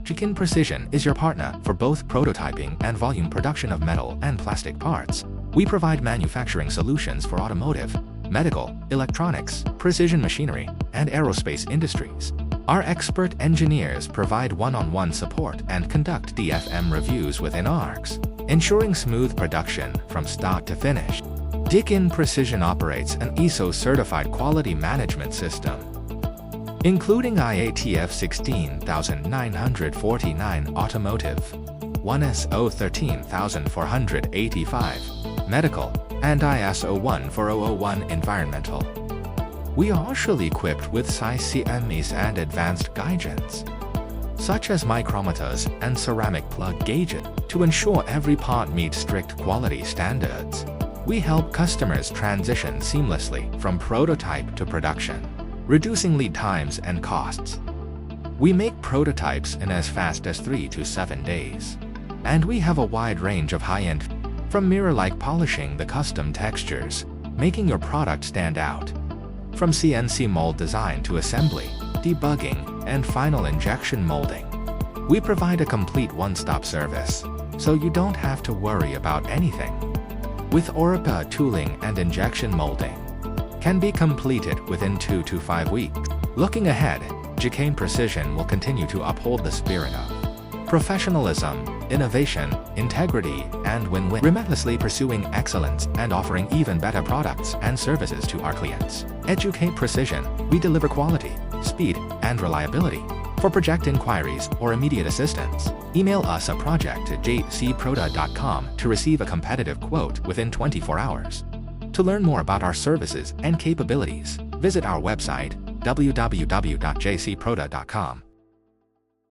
Jikin Precision is your partner for both prototyping and volume production of metal and plastic parts. We provide manufacturing solutions for automotive, medical, electronics, precision machinery, and aerospace industries. Our expert engineers provide one-on-one support and conduct DFM reviews within ARCs, ensuring smooth production from start to finish. Jikin Precision operates an ISO-certified quality management system, including IATF 16949 Automotive, 1SO 13485 Medical, and ISO 14001 Environmental. We are also equipped with CMEs and advanced guidance, such as micrometers and ceramic plug gauges, to ensure every part meets strict quality standards. We help customers transition seamlessly from prototype to production, reducing lead times and costs. We make prototypes in as fast as 3 to 7 days. And we have a wide range of high-end, from mirror-like polishing the custom textures, making your product stand out. From CNC mold design to assembly, debugging, and final injection molding, we provide a complete one-stop service, so you don't have to worry about anything. With OEM tooling and injection molding, can be completed within 2 to 5 weeks. Looking ahead, Jikin Precision will continue to uphold the spirit of professionalism, innovation, integrity, and win-win, relentlessly pursuing excellence and offering even better products and services to our clients. At Jikin Precision, we deliver quality, speed, and reliability. For project inquiries or immediate assistance, email us at project@jcproda.com to receive a competitive quote within 24 hours. To learn more about our services and capabilities, visit our website, www.jcproda.com.